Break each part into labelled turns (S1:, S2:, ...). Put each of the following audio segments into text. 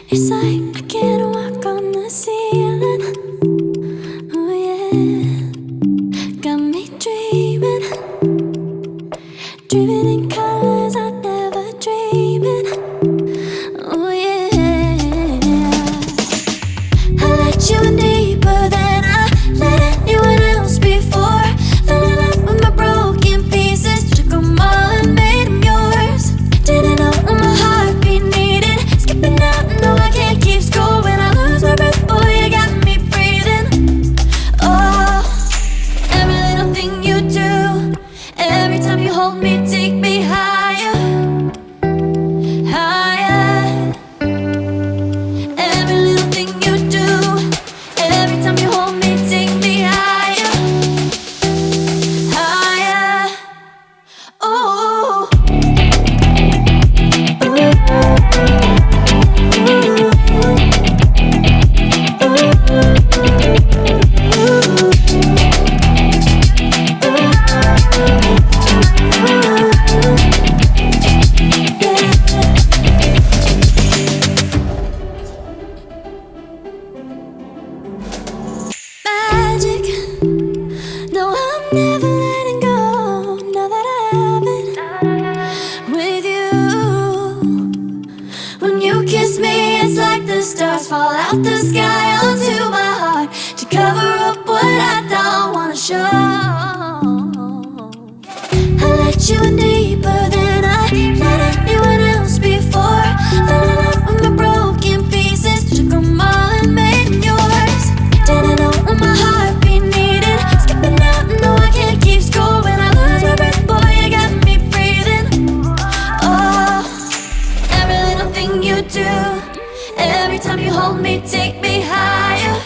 S1: It's like I can't walk on the ceiling. Oh yeah, got me dreaming, dreaming in colors I never dreamed. Oh yeah, I let you in deeper than I let anyone else before. Fell in love with my broken pieces, took them all and made them yours. Didn't know what my heartbeat needed, skipping out, no I can't keep score. When I lose my breath, boy, you got me breathing. Oh, every little thing you do, every time you hold me, take me higher, higher. Every little thing you do, every time you hold me, take me higher, higher. Oh, magic. No, I'm never letting go. Now that I have it with you. When you kiss me, it's like the stars fall out the sky onto my heart to cover up what I don't wanna show. I let you in deeper than I let anyone else before. Fell in love with my broken pieces, took them all and made them yours. Didn't know what my heartbeat needed, skipping out, no I can't keep score. When I lose my breath, boy, you got me breathing. Oh, every little thing you do, every time you hold me, take me higher,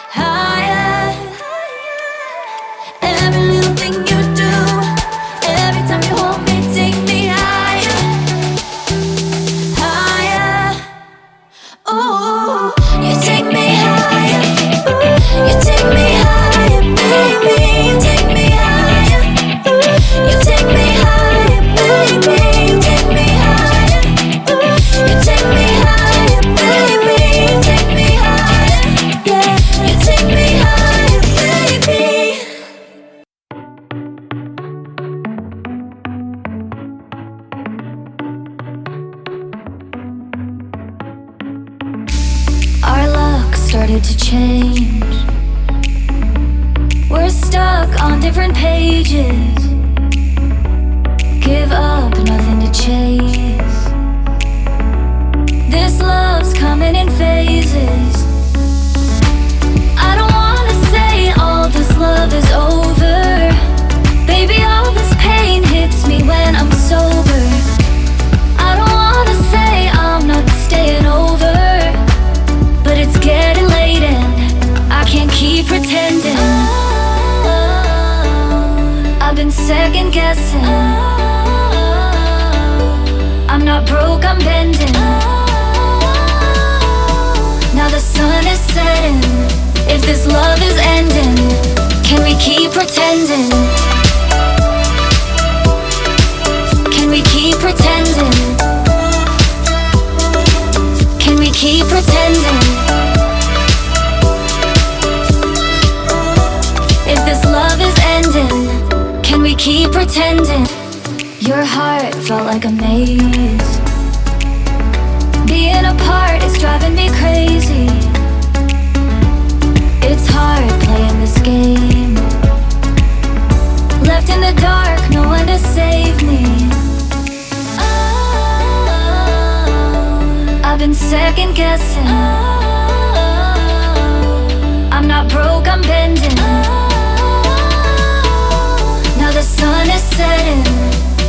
S1: higher. Every little thing you do, every time you hold me, take me higher, higher. Oh, you take me higher, you take me higher, baby. You take me higher, you take me higher, baby. You take me higher, you take me higher, baby. You take me higher, yeah. You take me higher, baby. Our luck started to change. We're stuck on different pages. Give up, nothing to chase. This love's coming in phases. I don't wanna say all this love is over. Baby, all this pain hits me when I'm sober. I don't wanna say I'm not staying over, but it's getting late and I can't keep pretending. I've been second guessing. I'm not broke, I'm bending. Now the sun is setting. If this love is ending, can we keep pretending? Can we keep pretending? Can we keep pretending? If this love is ending, can we keep pretending? Your heart felt like a maze. Being apart is driving me crazy. It's hard playing this game. Left in the dark, no one to save me. I've been second guessing. I'm not broke, I'm bending. Now the sun is setting.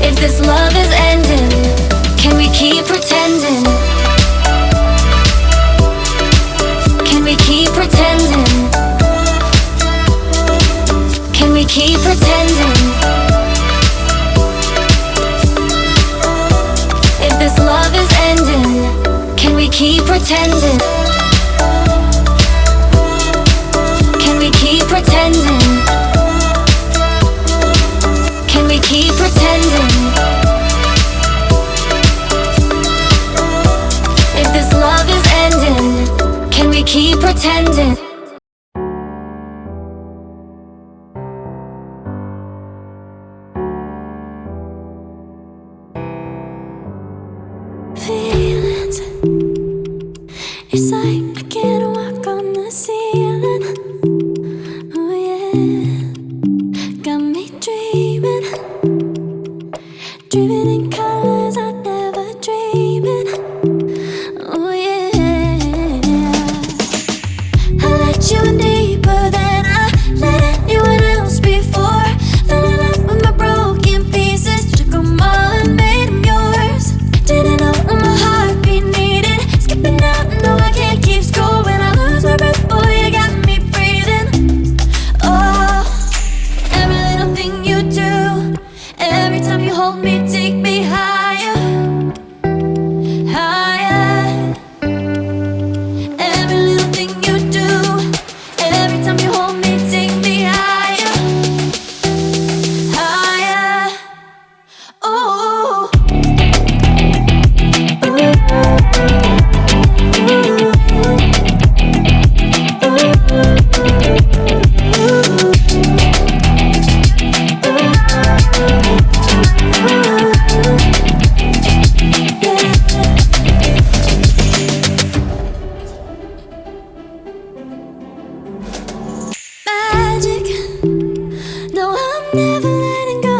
S1: If this love is ending, can we keep pretending? Can we keep pretending? Can we keep pretending? If this love is ending, can we keep pretending? Can we keep pretending? Can we keep pretending? If this keep pretending? Feelings, it's like I can't walk on the ceiling. Oh yeah, got me dreaming, dreaming in colors I never dreamed in. Oh yeah, I let you in deeper than I let anyone else before. Fell in love with my broken pieces, took them all and made them yours. Didn't know what my heartbeat needed, skipping out, no I can't keep score. When I lose my breath, boy, you got me breathing. Oh, every little thing you do, every time you hold me, take me higher, higher. Every little thing you do, every time you hold me, take me higher, higher. Oh, magic. No, I'm never letting go.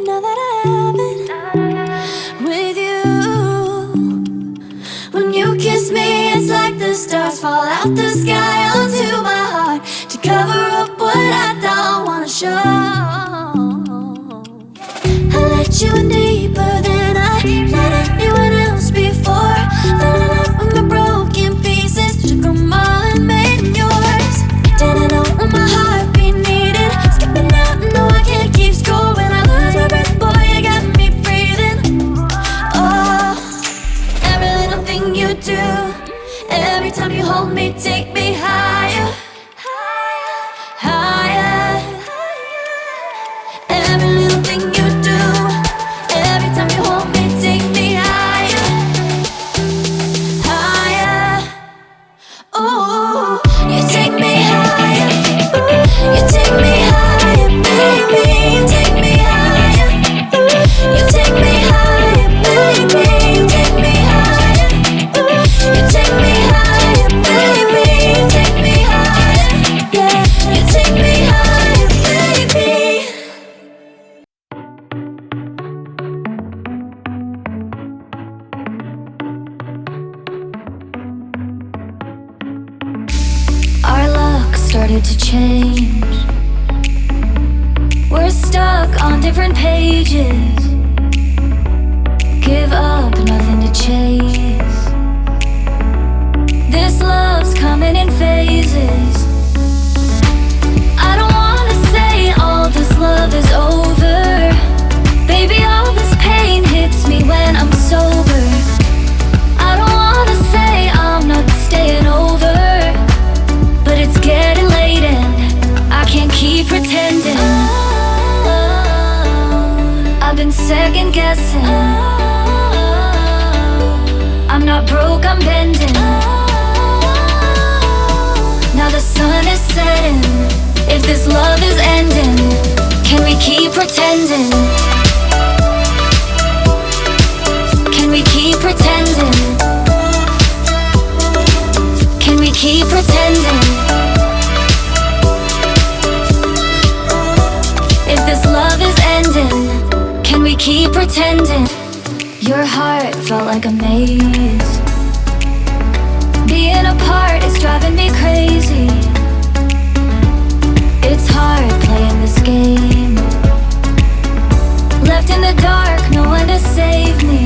S1: Now that I have it with you. When you kiss me, it's like the stars fall out the sky onto my heart to cover up what I don't wanna show. I let you in deeper than I let anyone else before. Fell in love with my broken pieces, took them all and made them yours. Didn't know what my heartbeat needed, skipping out, no I can't keep score. When I lose my breath, boy, you got me breathing. Oh, every little thing you do, every time you hold me, take me higher, higher. Every little thing you do, every time you hold me, take me higher, higher. Oh, you take me higher, you take me higher, baby, you take me higher, you take me higher, baby, you take me higher, you take me higher, baby, you take me higher, yeah, you take me higher, baby. Our luck started to change. We're stuck on different pages. Give up, nothing to chase. This love's coming in phases. I don't wanna say all this love is over. Baby, all this pain hits me when I'm sober. I don't wanna say I'm not staying over, but it's getting late and I can't keep pretending. I've been second guessing. I'm not broke, I'm bending. Now the sun is setting. If this love is ending, can we keep pretending? Can we keep pretending? Can we keep pretending? If this love is ending, can we keep pretending? Your heart felt like a maze. Being apart is driving me crazy. It's hard playing this game. Left in the dark, no one to save me.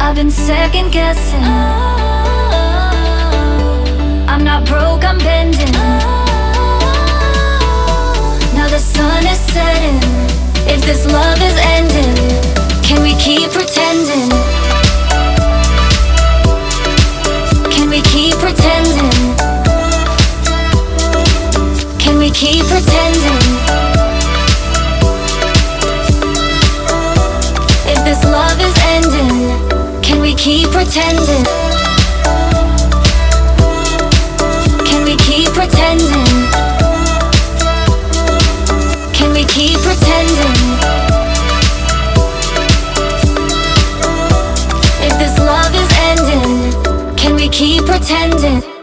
S1: I've been second guessing. I'm not broke, I'm bending. Now the sun is setting. If this love is ending, can we keep pretending? Can we keep pretending? Can we keep pretending? If this love is ending, can we keep pretending? Can we keep pretending? Can we keep pretending? If this love is ending, can we keep pretending?